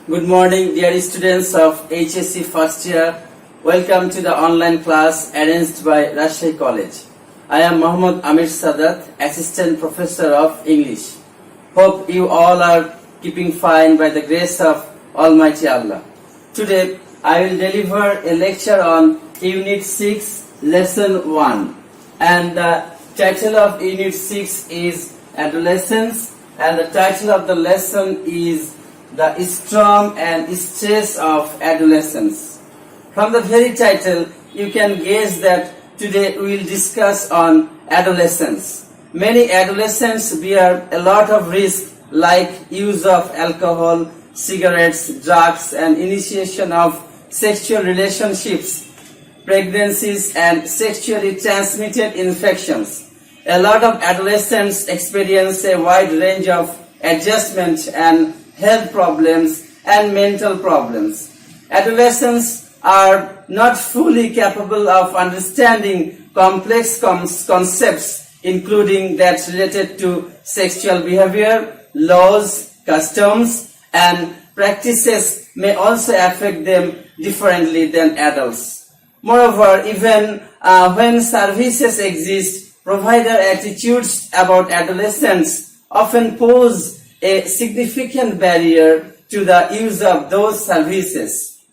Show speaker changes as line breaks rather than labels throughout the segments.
Good morning, dear students of HSC first year. Welcome to the online class arranged by Rajshahi College. I am Mohammad Amir Sadat, Assistant Professor of English. Hope you all are keeping fine by the grace of Almighty Allah. Today, I will deliver a lecture on Unit 6, Lesson 1. And the title of Unit 6 is Adolescence, and the title of the lesson is The Storm and Stress of Adolescence. From the very title, you can guess that today we will discuss on adolescence. Many adolescents bear a lot of risk like use of alcohol, cigarettes, drugs and initiation of sexual relationships, pregnancies and sexually transmitted infections. A lot of adolescents experience a wide range of adjustment and health problems and mental problems. Adolescents are not fully capable of understanding complex concepts, including that related to sexual behavior, laws, customs, and practices may also affect them differently than adults. Moreover, even when services exist, provider attitudes about adolescents often pose a significant barrier to the use of those services.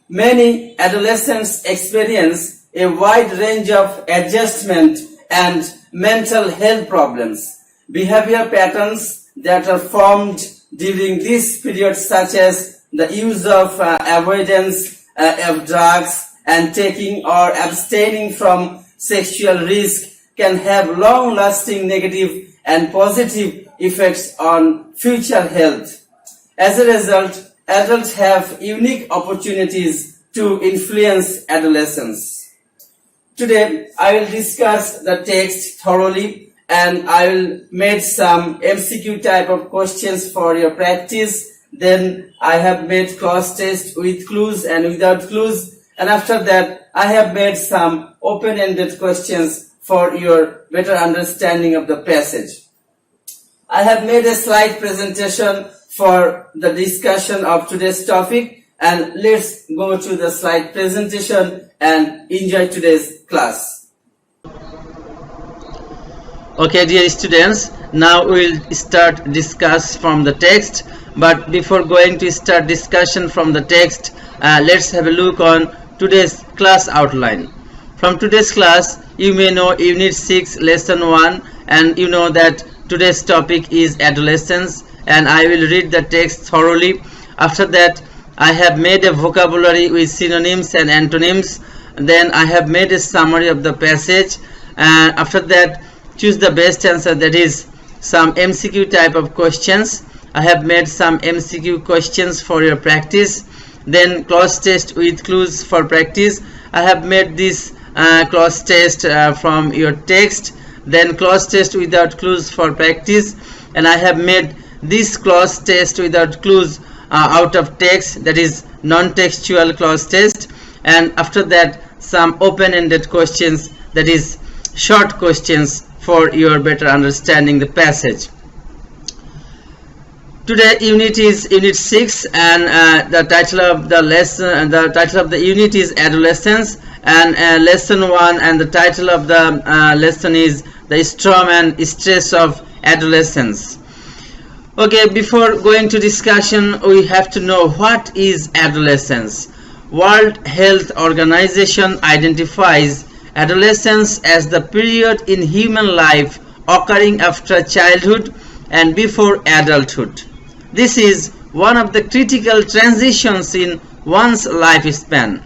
Many adolescents experience a wide range of adjustment and mental health problems. Behavior patterns that are formed during this period, such as the use of avoidance of drugs and taking or abstaining from sexual risk, can have long-lasting negative and positive effects on future health. As a result, adults have unique opportunities to influence adolescence. Today, I will discuss the text thoroughly and I will make some MCQ type of questions for your practice. Then I have made cross test with clues and without clues, and after that I have made some open-ended questions for your better understanding of the passage. I have made a slide presentation for the discussion of today's topic, and let's go to the slide presentation and enjoy today's class. Okay, dear students, now we will start discuss from the text. But before going to start discussion from the text, let's have a look on today's class outline. From today's class, you may know Unit 6, Lesson 1, and you know that today's topic is adolescence, and I will read the text thoroughly. After that, I have made a vocabulary with synonyms and antonyms. Then I have made a summary of the passage, and after that, choose the best answer, that is some MCQ type of questions. I have made some MCQ questions for your practice. Then cross test with clues for practice. I have made this cross test from your text. Then cross test without clues for practice, and I have made this cross test without clues out of text, that is non-textual cross test, and after that some open-ended questions, that is short questions for your better understanding the passage. Today unit is Unit 6, and the title of the lesson, the title of the unit is Adolescence, and Lesson 1, and the title of the lesson is The Storm and Stress of Adolescence. Okay, before going to discussion, we have to know what is adolescence. World Health Organization identifies adolescence as the period in human life occurring after childhood and before adulthood. This is one of the critical transitions in one's lifespan.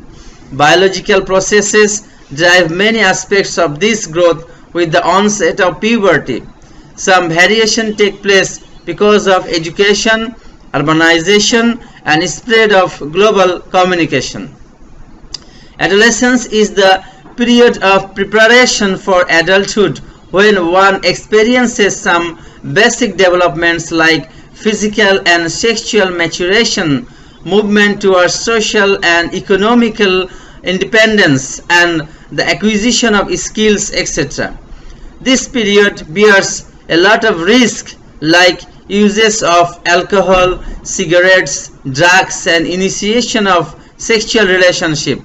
Biological processes drive many aspects of this growth with the onset of puberty. Some variation take place because of education, urbanization, and spread of global communication. Adolescence is the period of preparation for adulthood, when one experiences some basic developments like physical and sexual maturation, movement towards social and economical independence, and the acquisition of skills, etc. This period bears a lot of risk like uses of alcohol, cigarettes, drugs, and initiation of sexual relationship,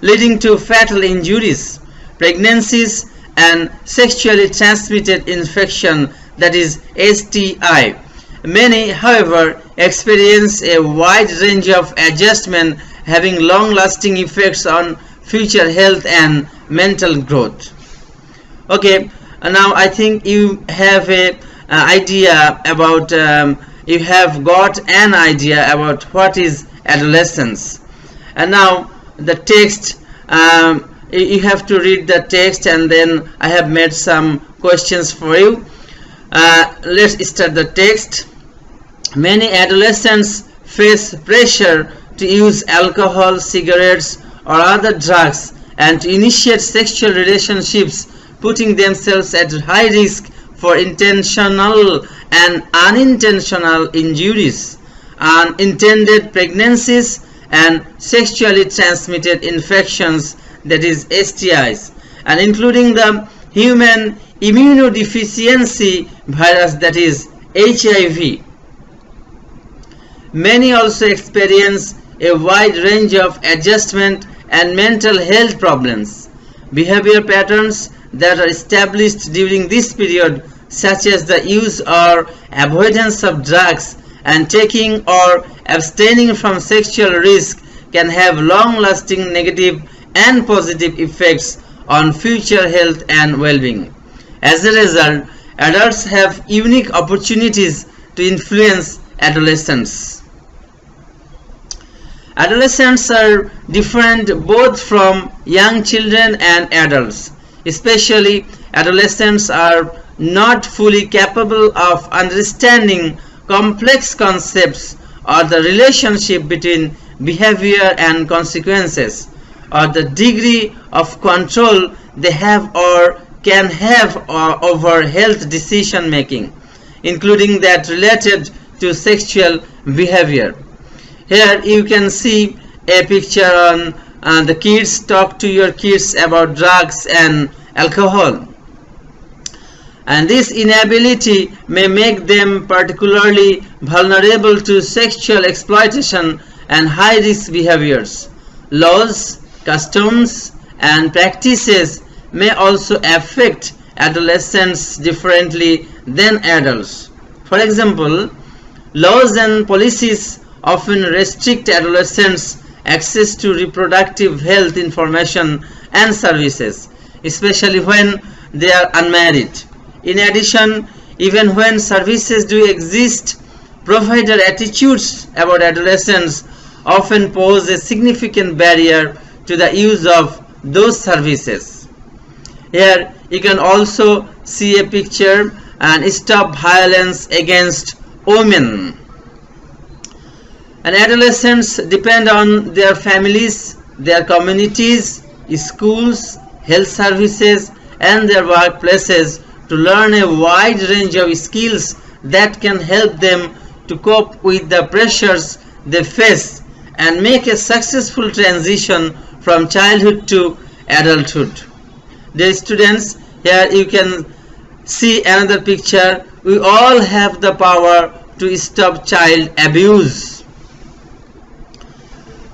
leading to fatal injuries, pregnancies, and sexually transmitted infection, that is STI. Many, however, experience a wide range of adjustment having long-lasting effects on future health and mental growth. Okay, now I think you have a idea about you have got an idea about what is adolescence. And now the text, you have to read the text, and then I have made some questions for you. Let's start the text. Many adolescents face pressure to use alcohol, cigarettes, or other drugs and to initiate sexual relationships, putting themselves at high risk for intentional and unintentional injuries, unintended pregnancies, and sexually transmitted infections, that is STIs, and including the human immunodeficiency virus, that is HIV. Many also experience a wide range of adjustment and mental health problems. Behavior patterns that are established during this period, such as the use or avoidance of drugs and taking or abstaining from sexual risk, can have long-lasting negative and positive effects on future health and well-being. As a result, adults have unique opportunities to influence adolescents. Adolescents are different both from young children and adults. Especially, adolescents are not fully capable of understanding complex concepts or the relationship between behavior and consequences, or the degree of control they have or can have over health decision making, including that related to sexual behavior. Here you can see a picture on the kids. Talk to your kids about drugs and alcohol. And this inability may make them particularly vulnerable to sexual exploitation and high-risk behaviors. Laws, customs, and practices may also affect adolescents differently than adults. For example, laws and policies often restrict adolescents' access to reproductive health information and services, especially when they are unmarried. In addition, even when services do exist, provider attitudes about adolescents often pose a significant barrier to the use of those services. Here you can also see a picture and Stop Violence Against Women. And adolescents depend on their families, their communities, schools, health services, and their workplaces to learn a wide range of skills that can help them to cope with the pressures they face and make a successful transition from childhood to adulthood. Dear students, here you can see another picture. We all have the power to stop child abuse.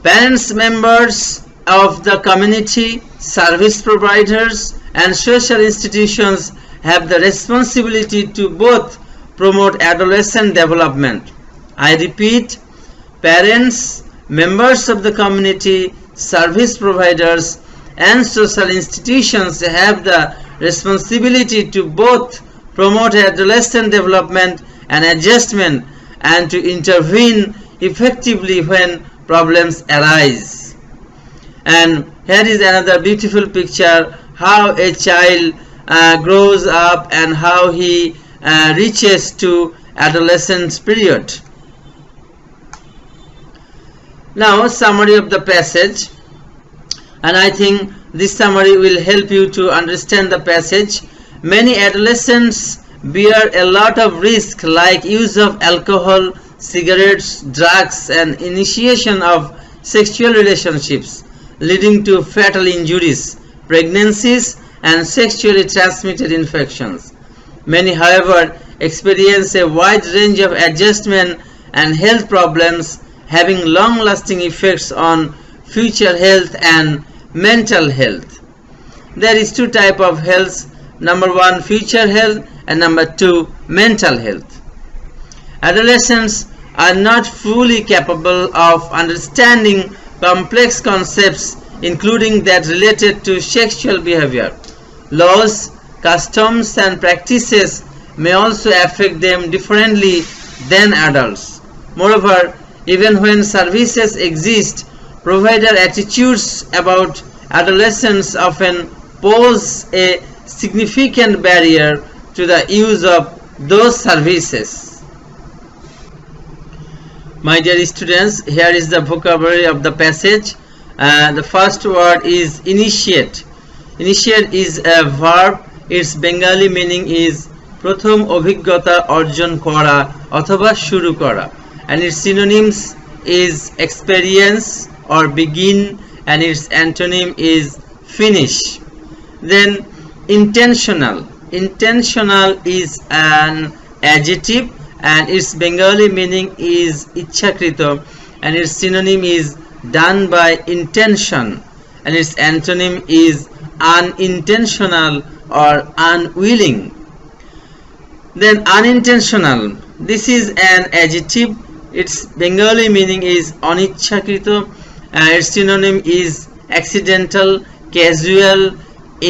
Parents, members of the community, service providers, and social institutions have the responsibility to both promote adolescent development. I repeat, parents, members of the community, service providers, and social institutions have the responsibility to both promote adolescent development and adjustment and to intervene effectively when problems arise. And here is another beautiful picture, how a child grows up and how he reaches to adolescence period. Now, summary of the passage, and I think this summary will help you to understand the passage. Many adolescents bear a lot of risk, like use of alcohol, cigarettes, drugs, and initiation of sexual relationships, leading to fatal injuries, pregnancies, and sexually transmitted infections. Many, however, experience a wide range of adjustment and health problems,
having long-lasting effects on future health and mental health. There is two type of health. Number one, future health, and number two, mental health. Adolescents are not fully capable of understanding complex concepts, including that related to sexual behavior. Laws, customs, and practices may also affect them differently than adults. Moreover, even when services exist, provider attitudes about adolescents often pose a significant barrier to the use of those services. My dear students, here is the vocabulary of the passage. The first word is initiate. Initiate is a verb. Its Bengali meaning is প্রথম অভিজ্ঞতা অর্জন করা অথবা শুরু করা, and its synonyms is experience or begin, and its antonym is finish. Then intentional. Intentional is an adjective, and its Bengali meaning is ichchakrito, and its synonym is done by intention, and its antonym is unintentional or unwilling. Then unintentional. This is an adjective. Its Bengali meaning is onichchakrito, and its synonym is accidental, casual,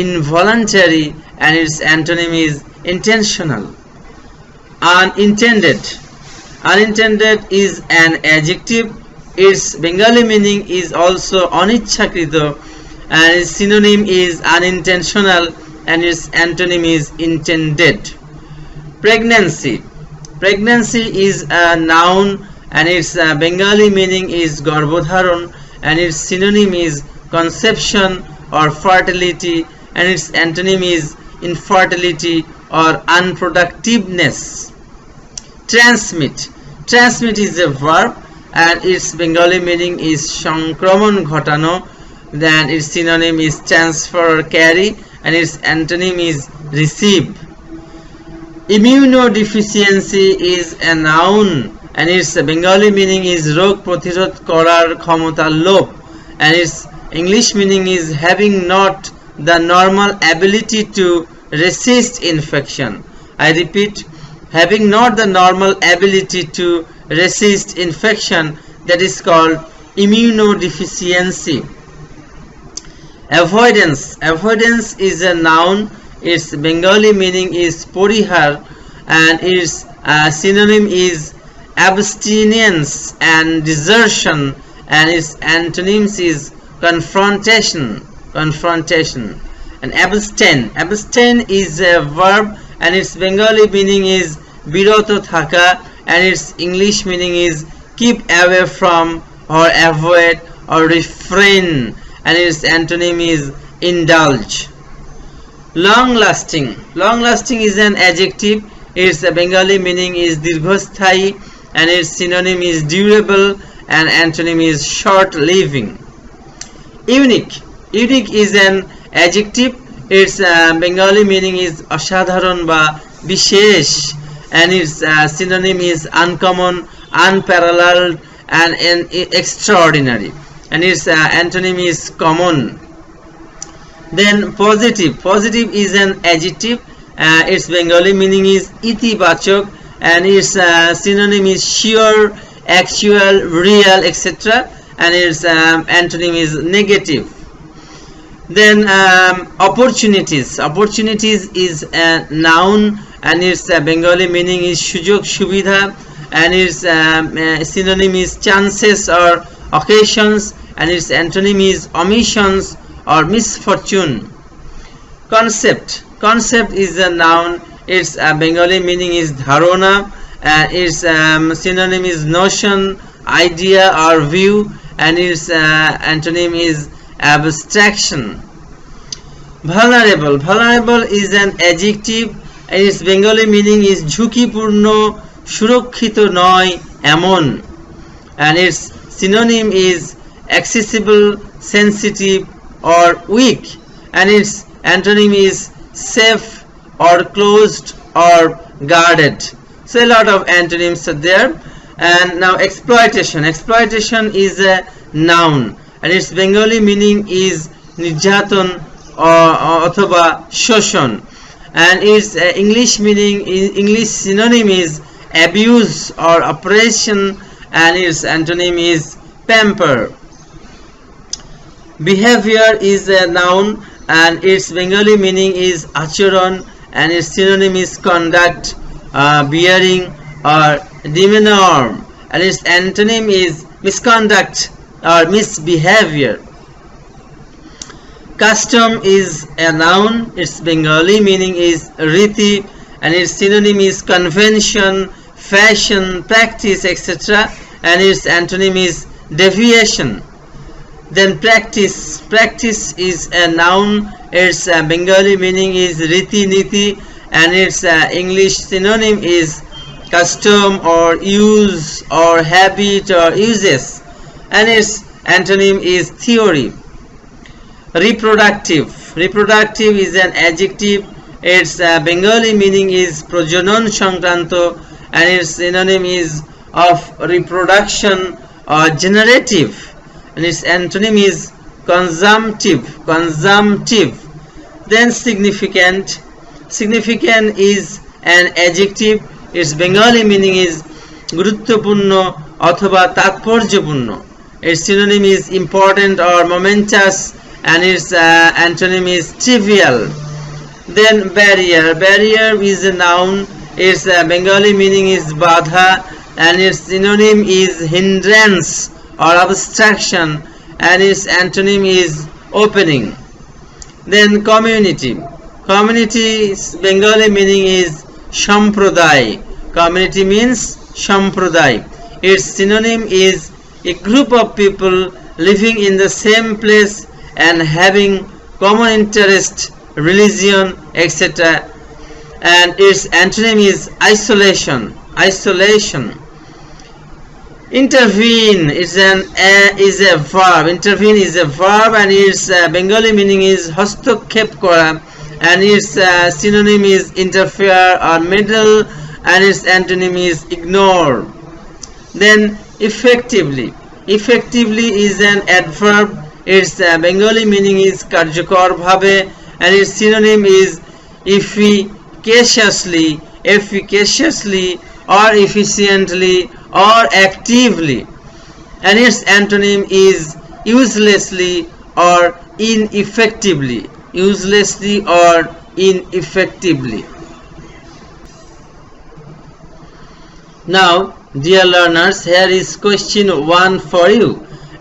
involuntary, and its antonym is intentional. Unintended. Unintended is an adjective. Its Bengali meaning is also onichchakrito, and its synonym is unintentional, and its antonym is intended. Pregnancy. Pregnancy is a noun, and its Bengali meaning is garbhodharon, and its synonym is conception or fertility, and its antonym is infertility or unproductiveness. Transmit. Transmit is a verb, and its Bengali meaning is সংক্রমণ ঘটানো, then its synonym is transfer or carry, and its antonym is receive. Immunodeficiency is a noun, and its Bengali meaning is রোগ প্রতিরোধ করার ক্ষমতার লোপ, and its English meaning is having not the normal ability to resist infection. I repeat, having not the normal ability to resist infection, that is called immunodeficiency. Avoidance. Avoidance is a noun. Its Bengali meaning is porihar, and its synonym is abstinence and desertion, and its antonyms is confrontation. Confrontation. And abstain. Abstain is a verb, and its Bengali meaning is biroto thaka, and its English meaning is keep away from or avoid or refrain, and its antonym is indulge. Long lasting. Long lasting is an adjective. Its Bengali meaning is dirghosthayi, and its synonym is durable, and antonym is short living. Unique. Unique is an adjective. Its Bengali meaning is অসাধারণ বা বিশেষ, and its synonym is uncommon, unparalleled, and extraordinary, and its antonym is common. Then positive. Positive is an adjective. Its Bengali meaning is itibachok, and its synonym is sure, actual, real, etc., and its antonym is negative. Then opportunities. Opportunities is a noun, and its Bengali meaning is sujog shubidha, and its synonym is chances or occasions, and its antonym is omissions or misfortune. Concept. Concept is a noun. Its Bengali meaning is dharona, and its synonym is notion, idea or view, and its antonym is abstraction. Vulnerable. Vulnerable is an adjective, and its Bengali meaning is ঝুঁকিপূর্ণ, সুরক্ষিত নয় এমন, and its synonym is accessible, sensitive or weak, and its antonym is safe or closed or guarded. So a lot of antonyms are there, And now exploitation. Exploitation is a noun and its Bengali meaning is nirjaton or অথবা শোষণ, and its English meaning in English synonym is abuse or oppression, and its antonym is pamper. Behavior is a noun and its Bengali meaning is acharon, and its synonym is conduct, bearing or demeanor, and its antonym is misconduct or misbehavior. Custom is a noun, its Bengali meaning is riti, and its synonym is convention, fashion, practice, etc., and its antonym is deviation. Then practice. Practice is a noun, its Bengali meaning is riti niti, and its English synonym is custom or use or habit or uses, and its antonym is theory. Reproductive. Reproductive is an adjective, its Bengali meaning is projonon sankranto, and its synonym is of reproduction or generative, and its antonym is consumptive. Consumptive. Then significant. Significant is an adjective, its Bengali meaning is guruttopurno অথবা তাৎপর্যপূর্ণ, its synonym is important or momentous, and its antonym is trivial. Then barrier. Barrier is a noun, its Bengali meaning is badha, and its synonym is hindrance or obstruction, and its antonym is opening. Then community. Community's Bengali meaning is sampradai. Community means sampradai. Its synonym is a group of people living in the same place and having common interest, religion, etc., and its antonym is isolation. Isolation. Intervene is a verb. Intervene is a verb, and its Bengali meaning is হস্তক্ষেপ করা, and its synonym is interfere or meddle, and its antonym is ignore. Then effectively. Effectively is an adverb, its Bengali meaning is কার্যকর ভাবে, and its synonym is efficaciously, efficaciously or efficiently or actively, and its antonym is uselessly or ineffectively. Uselessly or ineffectively. Now, dear learners, here is question 1 for you,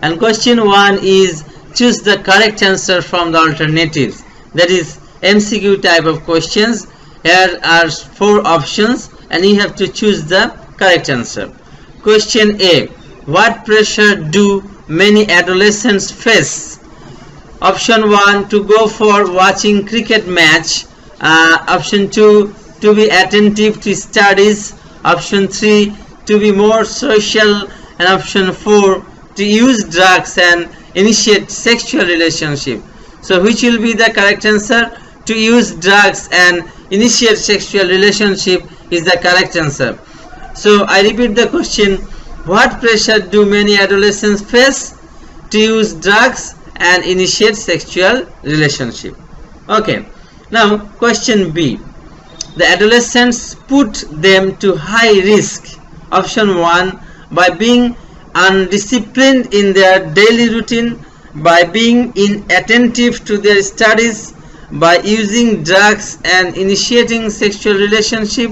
and question 1 is choose the correct answer from the alternatives. That is MCQ type of questions. Here are 4 options and you have to choose the correct answer. Question A. What pressure do many adolescents face? Option 1, to go for watching cricket match. Option 2, to be attentive to studies. Option 3, to be more social. And option 4, to use drugs and initiate sexual relationship. So which will be the correct answer? To use drugs and initiate sexual relationship is the correct answer. So I repeat the question. What pressure do many adolescents face? To use drugs and initiate sexual relationship. Okay. Now question B. The adolescents put them to high risk. Option 1, by being undisciplined in their daily routine, by being inattentive to their studies, by using drugs and initiating sexual relationship,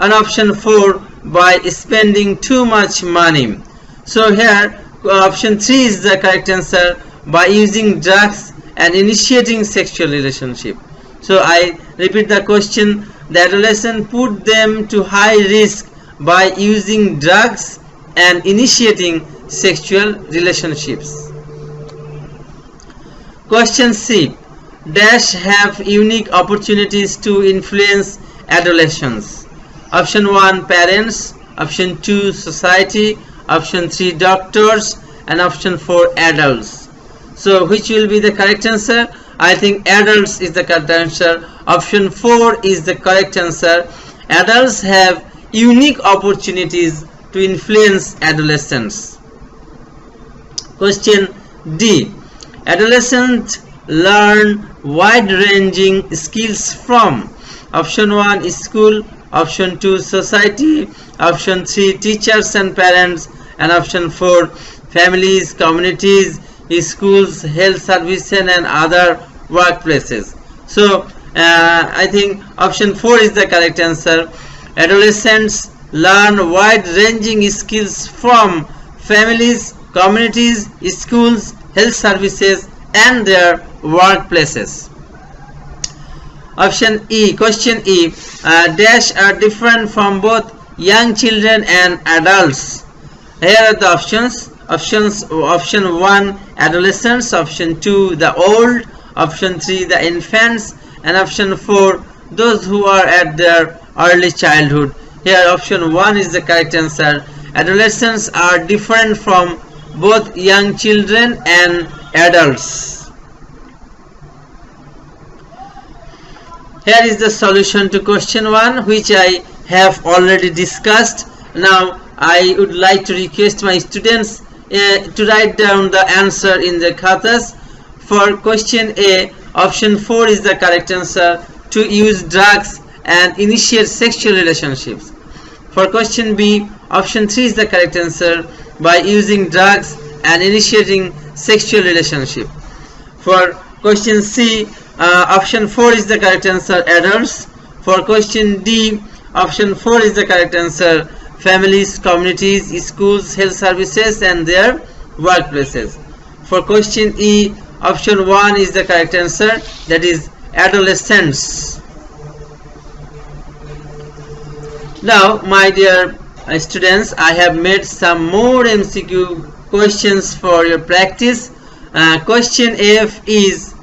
and option 4, by spending too much money. So here option 3 is the correct answer, by using drugs and initiating sexual relationship. So I repeat the question. The adolescent put them to high risk by using drugs and initiating sexual relationships. Question C. Dash have unique opportunities to influence adolescents. Option 1, parents. Option 2, society. Option 3, doctors. And option 4, adults. So which will be the correct answer? I think adults is the correct answer. Option 4 is the correct answer. Adults have unique opportunities to influence adolescents. Question D. Adolescents learn wide-ranging skills from option 1 school, option 2 society, option 3 teachers and parents, and option 4 families, communities, schools, health services and other workplaces. So I think option 4 is the correct answer. Adolescents learn wide-ranging skills from families, communities, schools, health services and their workplaces. Option E, question E, dash are different from both young children and adults. Here are the options. Option 1 adolescents, option 2 the old, option 3 the infants, and option 4 those who are at their early childhood. Here option 1 is the correct answer. Adolescents are different from both young children and adults. Here is the solution to question 1, which I have already discussed. Now I would like to request my students to write down the answer in the khatas. For question A, option 4 is the correct answer, to use drugs and initiate sexual relationships. For question B, option 3 is the correct answer, by using drugs and initiating sexual relationship. For question C, option 4 is the correct answer, adults. For question D, option 4 is the correct answer, families, communities, schools, health services and their workplaces. For question E, option 1 is the correct answer, that is adolescents. Now my dear students, I have made some more MCQ questions for your practice. Question F is,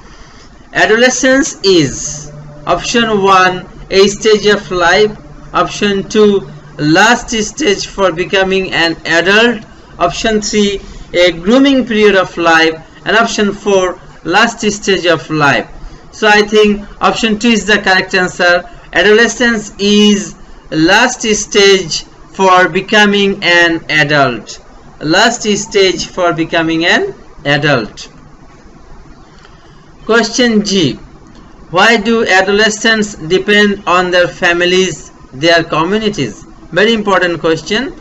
adolescence is option 1 a stage of life, option 2 last stage for becoming an adult, option 3 a grooming period of life, and option 4 last stage of life. So I think option 2 is the correct answer. Adolescence is last stage for becoming an adult. Last stage for becoming an adult. Question G. Why do adolescents depend on their families, their communities? Very important question.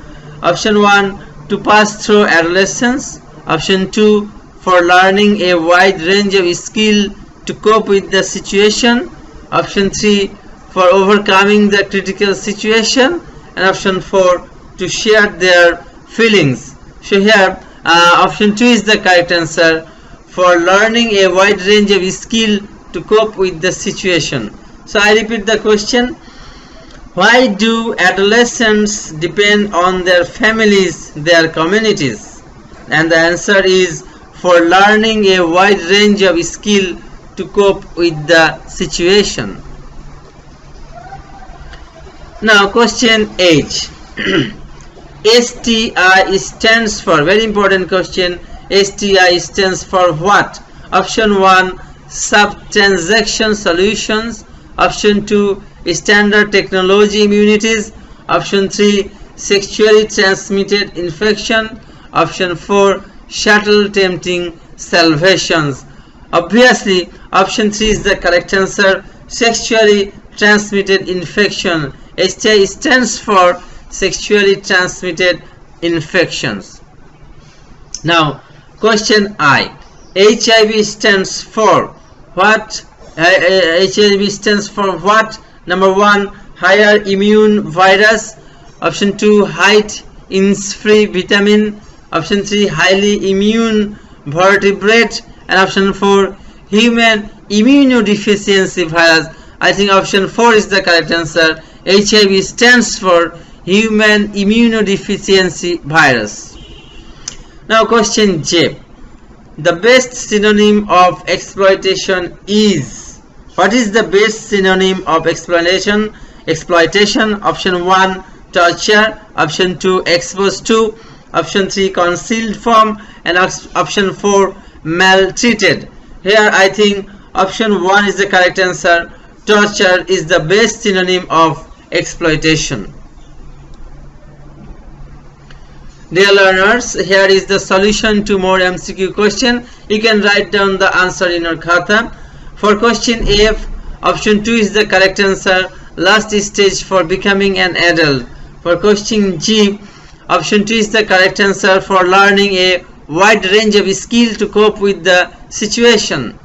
Option 1 to pass through adolescence. Option 2 for learning a wide range of skill to cope with the situation. Option 3 for overcoming the critical situation, and option 4 to share their feelings. So here option 2 is the correct answer, for learning a wide range of skill to cope with the situation. So I repeat the question. Why do adolescents depend on their families, their communities? And the answer is for learning a wide range of skill to cope with the situation. Now question H. STI stands for, very important question, STI stands for what? Option 1 sub-transaction solutions, option 2 standard technology immunities, option 3 sexually transmitted infection, option 4 shuttle tempting salvations. Obviously option 3 is the correct answer, sexually transmitted infection. STI stands for sexually transmitted infections. Now question I. HIV stands for what? HIV stands for what? Number 1 higher immune virus, option 2 height inch-free vitamin, option 3 highly immune vertebrate, and option 4 human immunodeficiency virus. I think option 4 is the correct answer. HIV stands for human immunodeficiency virus. Now question J. The best synonym of exploitation is, what is the best synonym of exploitation? Option 1 torture, option 2 exposed to, option 3 concealed from, and option 4 maltreated. Here I think option 1 is the correct answer. Torture is the best synonym of exploitation. Dear learners, here is the solution to more MCQ question. You can write down the answer in your khata. For question A, option 2 is the correct answer, last stage for becoming an adult. For question G, option 2 is the correct answer, for learning a wide range of skill to cope with the situation.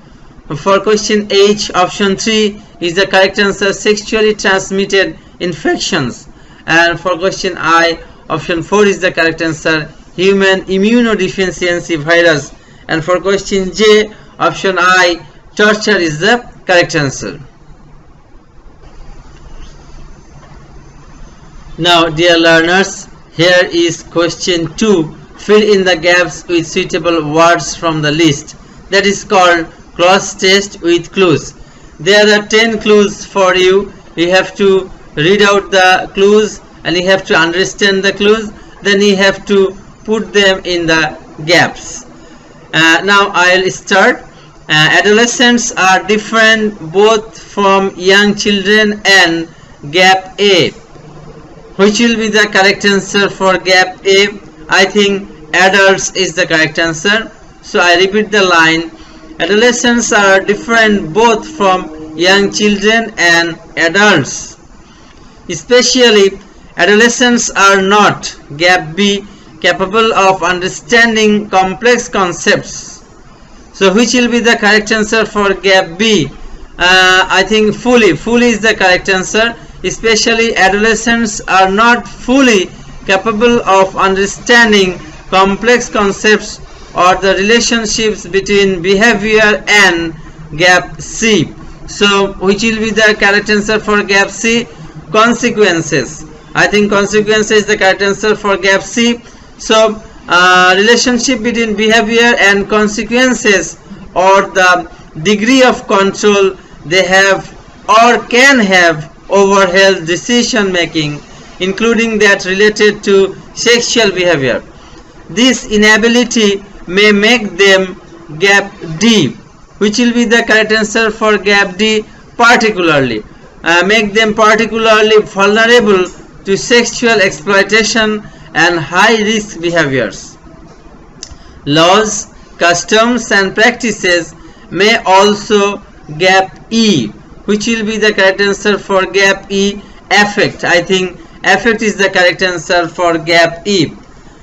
For question H, option 3 is the correct answer, sexually transmitted infections. And for question I, option 4 is the correct answer, human immunodeficiency virus. And for question J, option I, torture is the correct answer. Now dear learners, here is question 2. Fill in the gaps with suitable words from the list. That is called cross test with clues. There are 10 clues for you. You have to read out the clues and you have to understand the clues. Then you have to put them in the gaps. Now I'll start. Adolescents are different both from young children and gap A. Which will be the correct answer for gap A? I think adults is the correct answer. So I repeat the line. Adolescents are different both from young children and adults. Especially adolescents are not, gap B, capable of understanding complex concepts. So which will be the correct answer for gap B? I think fully is the correct answer. Especially adolescents are not fully capable of understanding complex concepts or the relationships between behavior and gap C. So which will be the correct answer for gap C? Consequences. I think consequences is the correct answer for gap C. So relationship between behavior and consequences, or the degree of control they have or can have over health decision making, including that related to sexual behavior. This inability may make them gap D. Which will be the correct answer for gap D? Particularly. Make them particularly vulnerable to sexual exploitation and high risk behaviors. Laws, customs and practices may also gap E. Which will be the correct answer for gap E? Affect. I think affect is the correct answer for gap E.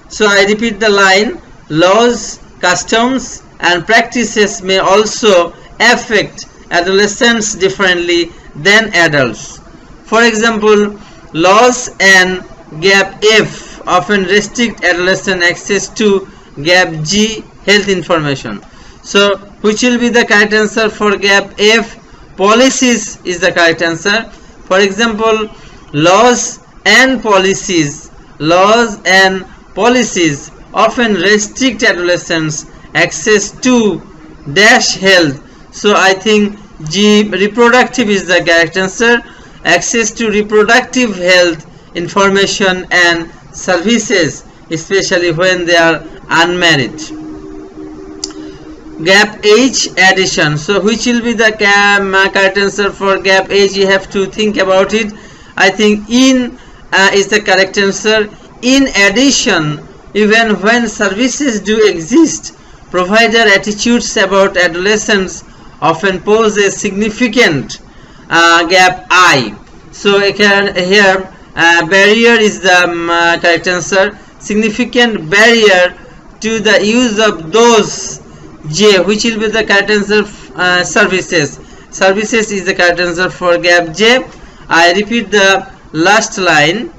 So I repeat the line. Laws, customs and practices may also affect adolescents differently than adults. For example, laws and gap F often restrict adolescent access to gap G, health information. So which will be the correct answer for gap F? Policies is the correct answer. For example, laws and policies often restrict adolescents access to dash health. So I think G, reproductive is the correct answer. Access to reproductive health information and services, especially when they are unmarried. Gap H, addition. So which will be the correct answer for gap H? You have to think about it. I think in is the correct answer. In addition, even when services do exist, provider attitudes about adolescents often pose a significant gap I. So here barrier is the correct answer. Significant barrier to the use of those J. Which will be the correct answer? Services. Services is the correct answer for gap J. I repeat the last line.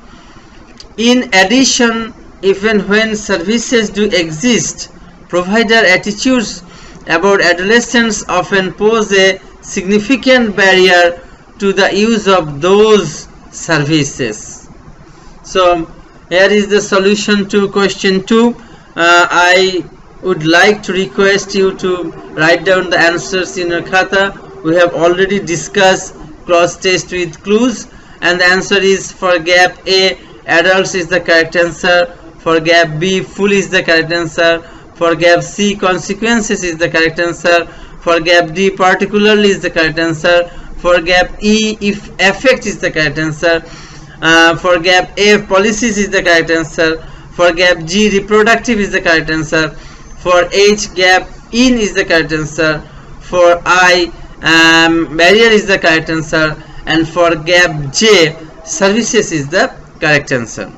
In addition, even when services do exist, provider attitudes about adolescents often pose a significant barrier to the use of those services. So here is the solution to question 2. I would like to request you to write down the answers in your khata. We have already discussed cross test with clues, and the answer is for gap A, adults is the correct answer. For gap B, full is the correct answer. For gap C, consequences is the correct answer. For gap D, particularly is the correct answer. For gap E, if affect is the correct answer. For gap F, policies is the correct answer. For gap G, reproductive is the correct answer. For H, gap in is the correct answer. For I, barrier is the correct answer. And for gap J, services is the correct answer.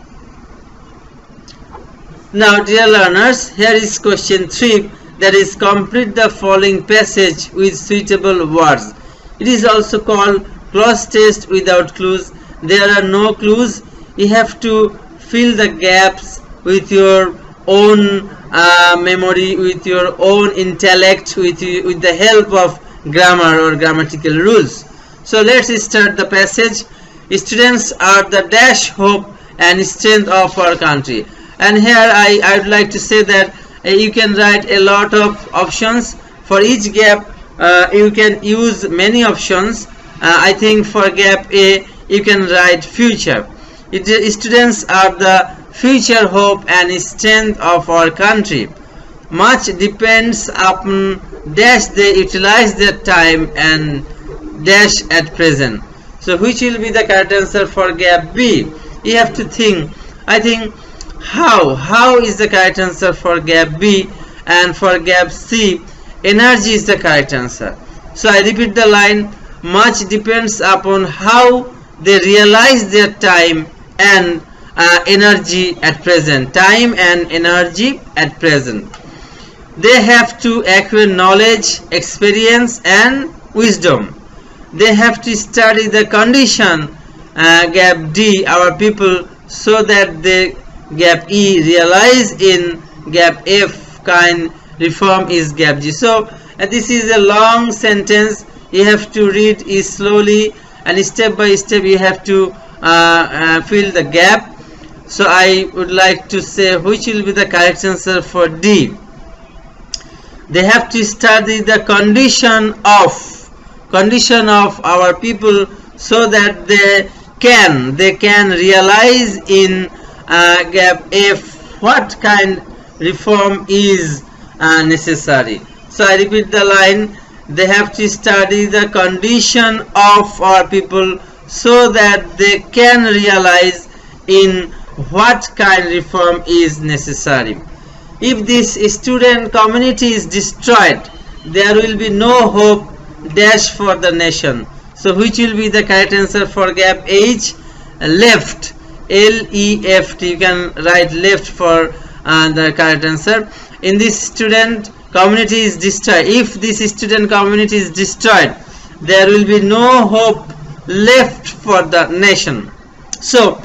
Now dear learners, here is question 3, that is complete the following passage with suitable words. It is also called clause test without clues. There are no clues. You have to fill the gaps with your own memory, with your own intellect, with the help of grammar or grammatical rules. So let's start the passage. Students are the dash, hope and strength of our country. And here I would like to say that you can write a lot of options. For each gap you can use many options. I think for gap A you can write future. Students are the future hope and strength of our country. Much depends upon dash they utilize their time and dash at present. So which will be the correct answer for gap B? You have to think. I think how is the correct answer for gap B, and for gap C, energy is the correct answer. So I repeat the line, much depends upon how they realize their time and energy at present. Time and energy at present. They have to acquire knowledge, experience and wisdom. They have to study the condition, gap D, our people, so that they, gap E, realize in gap F, kind reform is gap G. So this is a long sentence. You have to read it slowly and step by step you have to fill the gap. So I would like to say which will be the correct answer for D. They have to study the condition of our people so that they can realize in gap F what kind reform is necessary. So I repeat the line, they have to study the condition of our people so that they can realize in what kind reform is necessary. If this student community is destroyed, there will be no hope dash for the nation. So which will be the correct answer for gap H? Left, L-E-F-T. You can write left for the correct answer. In this student community is destroyed, if this student community is destroyed, there will be no hope left for the nation. So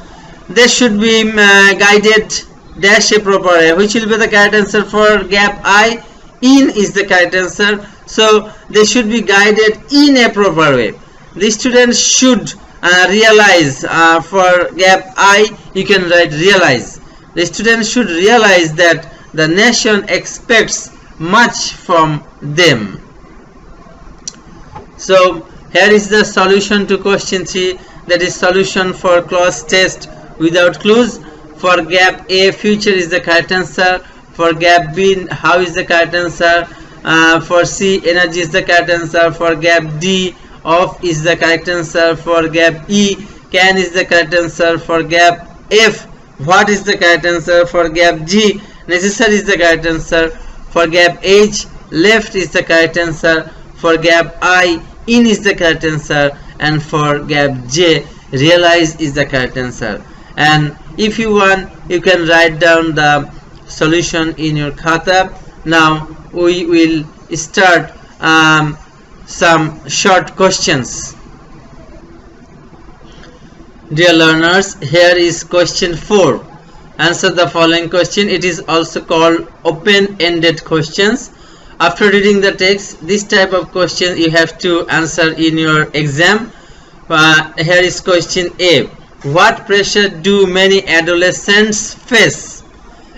they should be guided dash a proper way. Which will be the correct answer for gap I? In is the correct answer. So they should be guided in a proper way. The students should realize, for gap I you can write realize. The students should realize that the nation expects much from them. So here is the solution to question 3, that is solution for clause test without clues. For gap A, future is the correct answer. For gap B, how is the correct answer. For C, energy is the correct answer. For gap D, off is the correct answer. For gap E, can is the correct answer. For gap F, what is the correct answer. For gap G, necessary is the correct answer. For gap H, left is the correct answer. For gap I, in is the correct answer. And for gap J, realize is the correct answer. And if you want, you can write down the solution in your khata. Now we will start some short questions. Dear learners, here is question 4. Answer the following question. It is also called open-ended questions. After reading the text, this type of question you have to answer in your exam. Here is question A. What pressure do many adolescents face?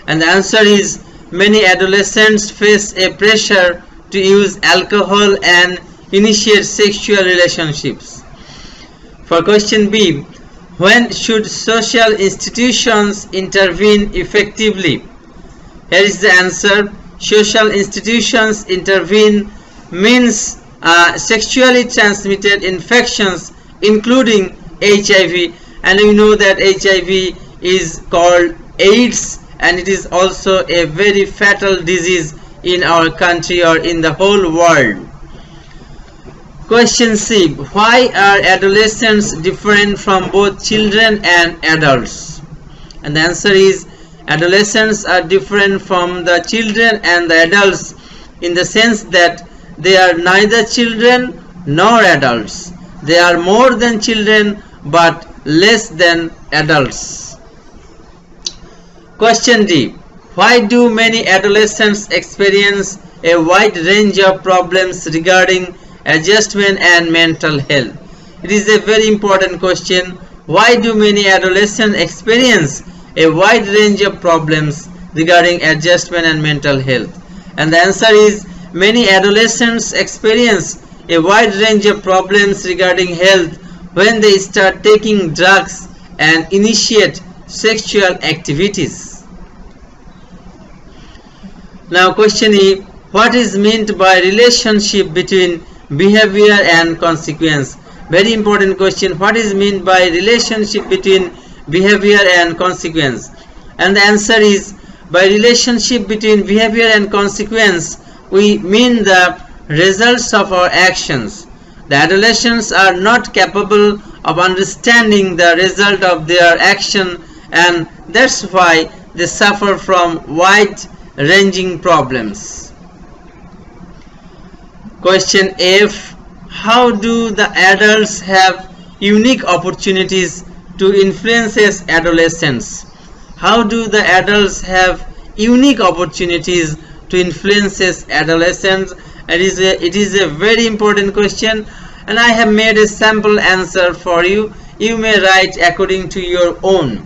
And the answer is, many adolescents face a pressure to use alcohol and initiate sexual relationships. For question B, when should social institutions intervene effectively? Here is the answer. Social institutions intervene means sexually transmitted infections including HIV, and we know that HIV is called AIDS, and it is also a very fatal disease in our country or in the whole world. Question C. Why are adolescents different from both children and adults? And the answer is, adolescents are different from the children and the adults in the sense that they are neither children nor adults. They are more than children but less than adults. Question D. Why do many adolescents experience a wide range of problems regarding adjustment and mental health? It is a very important question. Why do many adolescents experience a wide range of problems regarding adjustment and mental health? And the answer is, many adolescents experience a wide range of problems regarding health when they start taking drugs and initiate sexual activities. Now question E. What is meant by relationship between behavior and consequence? Very important question. What is meant by relationship between behavior and consequence? And the answer is, by relationship between behavior and consequence, we mean the results of our actions. The adolescents are not capable of understanding the result of their action, and that's why they suffer from wide-ranging problems. Question F. How do the adults have unique opportunities to influence adolescents? How do the adults have unique opportunities to influence adolescents? It is a very important question, and I have made a sample answer for you. You may write according to your own.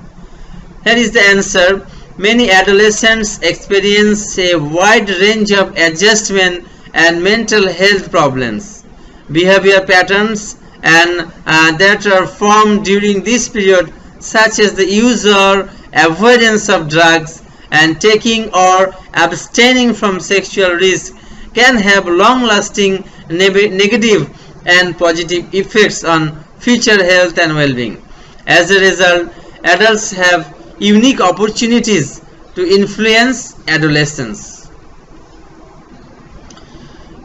Here is the answer. Many adolescents experience a wide range of adjustment and mental health problems. Behavior patterns and that are formed during this period, such as the use or avoidance of drugs and taking or abstaining from sexual risk, can have long-lasting negative and positive effects on future health and well-being. As a result, adults have unique opportunities to influence adolescents.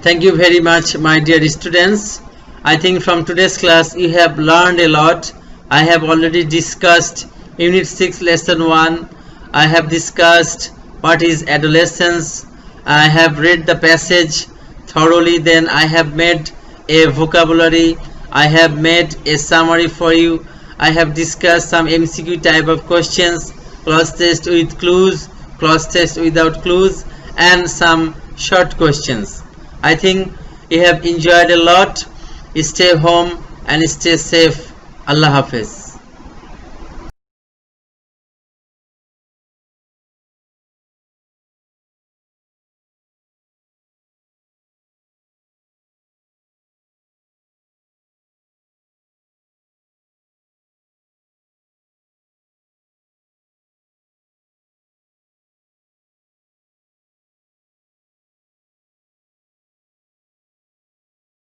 Thank you very much, my dear students. I think from today's class you have learned a lot. I have already discussed Unit 6 Lesson 1. I have discussed what is adolescence. I have read the passage thoroughly, then I have made a vocabulary, I have made a summary for you. I have discussed some MCQ type of questions, cross test with clues, cross test without clues, and some short questions. I think you have enjoyed a lot. Stay home and stay safe. Allah Hafiz.